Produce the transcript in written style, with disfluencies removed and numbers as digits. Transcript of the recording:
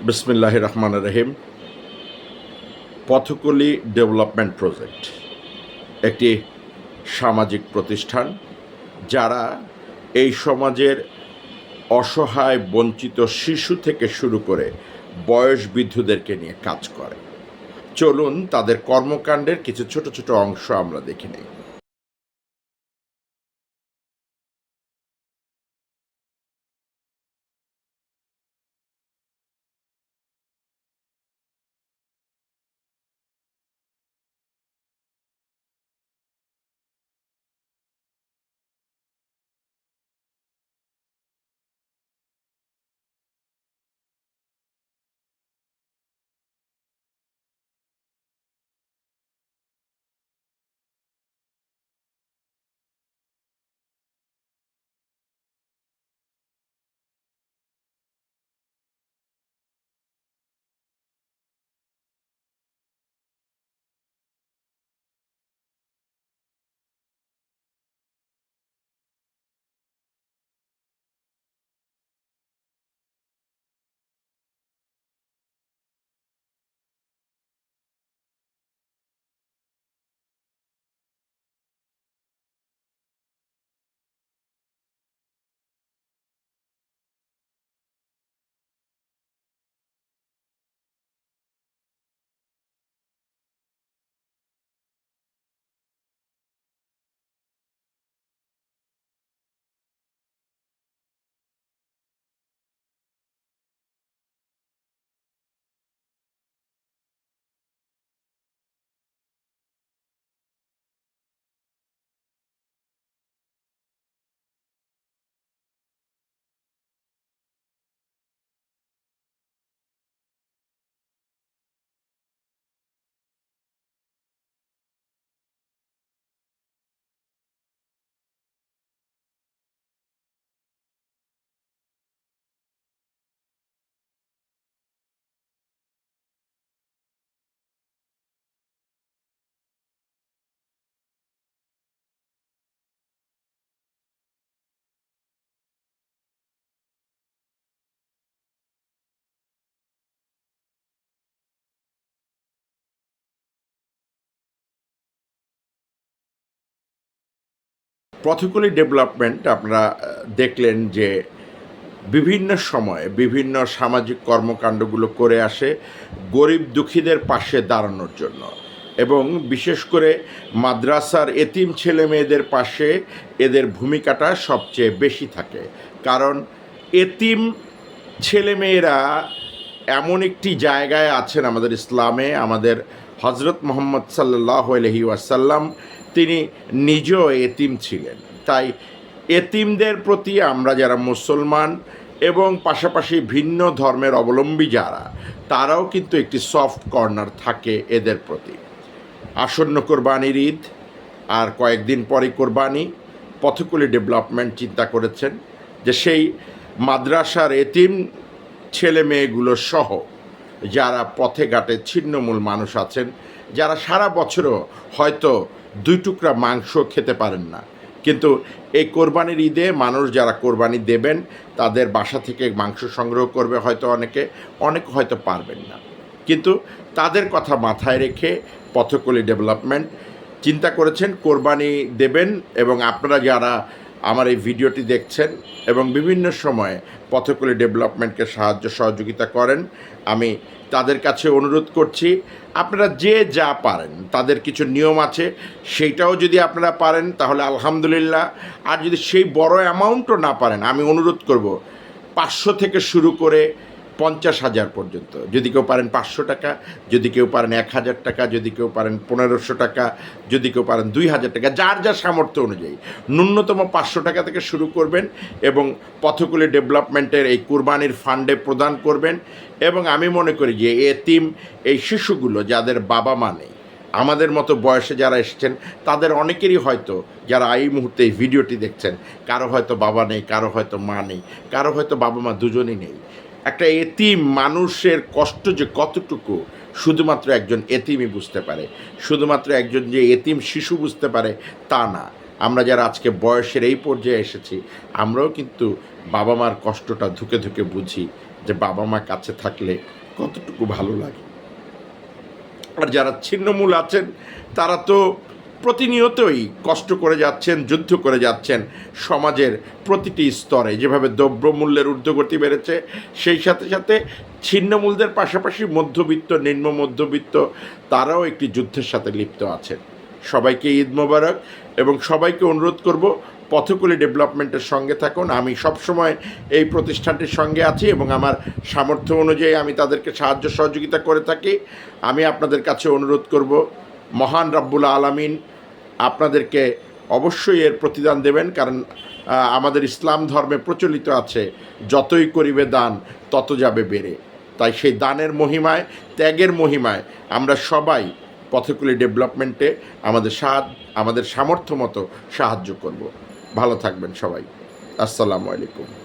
বিসমিল্লাহির রহমানির রহিম। পথকলি development project একটি সামাজিক প্রতিষ্ঠান যারা এই সমাজের অসহায় বঞ্চিত শিশু থেকে শুরু করে বয়স বৃদ্ধদেরকে নিয়ে কাজ করে। চলুন তাদের কর্মকাণ্ডের কিছু ছোট ছোট অংশ আমরা দেখে নিই। পথকলি ডেভেলপমেন্ট আপনারা দেখলেন যে বিভিন্ন সময়ে বিভিন্ন সামাজিক কর্মকাণ্ডগুলো করে আসে গরিব দুঃখীদের পাশে দাঁড়ানোর জন্য, এবং বিশেষ করে মাদ্রাসার এতিম ছেলে মেয়েদের পাশে এদের ভূমিকাটা সবচেয়ে বেশি থাকে। কারণ এতিম ছেলেমেয়েরা এমন একটি জায়গায় আছেন আমাদের ইসলামে, আমাদের হজরত মুহাম্মদ সাল্লাল্লাহু আলাইহি ওয়াসাল্লাম তিনি নিজেও এতিম ছিলেন। তাই এতিমদের প্রতি আমরা যারা মুসলমান এবং পাশাপাশি ভিন্ন ধর্মের অবলম্বী যারা, তারাও কিন্তু একটি সফট কর্নার থাকে এদের প্রতি। আসন্ন কোরবানির ঈদ আর কয়েকদিন পরে কোরবানি, পথকলি ডেভেলপমেন্ট চিন্তা করেছেন যে সেই মাদ্রাসার এতিম ছেলে মেয়েগুলো সহ যারা পথে ঘাটে ছিন্নমূল মানুষ আছেন, যারা সারা বছরও হয়তো 2 টুকরা মাংস খেতে পারেন না, কিন্তু এই কোরবানির ঈদে মানুষ যারা কোরবানি দেবেন তাদের বাসা থেকে মাংস সংগ্রহ করবে, হয়তো অনেকে হয়তো পারবেন না, কিন্তু তাদের কথা মাথায় রেখে পথকলি ডেভেলপমেন্ট চিন্তা করেছেন কোরবানি দেবেন। এবং আপনারা যারা আমার এই ভিডিওটি দেখছেন এবং বিভিন্ন সময়ে পথকলি ডেভেলপমেন্টকে সাহায্য সহযোগিতা করেন, আমি তাদের কাছে অনুরোধ করছি আপনারা যে যা পারেন, তাদের কিছু নিয়ম আছে সেইটাও যদি আপনারা পারেন তাহলে আলহামদুলিল্লাহ। আর যদি সেই বড় অ্যামাউন্টও না পারেন, আমি অনুরোধ করব 500 থেকে শুরু করে 50,000 পর্যন্ত। যদি কেউ পারেন 500 টাকা, যদি কেউ পারেন 1000 টাকা, যদি কেউ পারেন 1500 টাকা, যদি কেউ পারেন 2000 টাকা, যার যা সামর্থ্য অনুযায়ী ন্যূনতম 500 টাকা থেকে শুরু করবেন এবং পথকলি ডেভেলপমেন্টের এই কুরবানির ফান্ডে প্রদান করবেন। এবং আমি মনে করি যে এতিম এই শিশুগুলো যাদের বাবা মা নেই, আমাদের মতো বয়সে যারা এসেছেন তাদের অনেকেরই হয়তো, যারা এই মুহূর্তে এই ভিডিওটি দেখছেন, কারো হয়তো বাবা নেই, কারো হয়তো মা নেই, কারো হয়তো বাবা মা দুজনই নেই। একটা এতিম মানুষের কষ্ট যে কতটুকু শুধুমাত্র একজন এতিমই বুঝতে পারে, শুধুমাত্র একজন যে এতিম শিশু বুঝতে পারে তা না। আমরা যারা আজকে বয়সের এই পর্যায়ে এসেছি, আমরাও কিন্তু বাবা মার কষ্টটা ধুকে ধুকে বুঝি যে বাবা মা কাছে থাকলে কতটুকু ভালো লাগে। আর যারা ছিন্নমূল আছেন তারা তো প্রতিনিয়তই কষ্ট করে যাচ্ছেন, যুদ্ধ করে যাচ্ছেন সমাজের প্রতিটি স্তরে। যেভাবে দ্রব্যমূল্যের ঊর্ধ্বগতি বেড়েছে, সেই সাথে সাথে ছিন্নমূলদের পাশাপাশি মধ্যবিত্ত, নিম্ন মধ্যবিত্ত তারাও একটি যুদ্ধের সাথে লিপ্ত আছেন। সবাইকে ঈদ মোবারক, এবং সবাইকে অনুরোধ করব পথকুলি ডেভেলপমেন্টের সঙ্গে থাকুন। আমি সবসময় এই প্রতিষ্ঠানটির সঙ্গে আছি এবং আমার সামর্থ্য অনুযায়ী আমি তাদেরকে সাহায্য সহযোগিতা করে থাকি। আমি আপনাদের কাছে অনুরোধ করব, মহান রাব্বুল আলামিন আপনাদেরকে অবশ্যই এর প্রতিদান দেবেন, কারণ আমাদের ইসলাম ধর্মে প্রচলিত আছে যতই করিবে দান তত যাবে বেড়ে। তাই সেই দানের মহিমায়, ত্যাগের মহিমায় আমরা সবাই পথকুলি ডেভেলপমেন্টে আমাদের সামর্থ্য মতো সাহায্য করব। ভালো থাকবেন সবাই। আসসালামু আলাইকুম।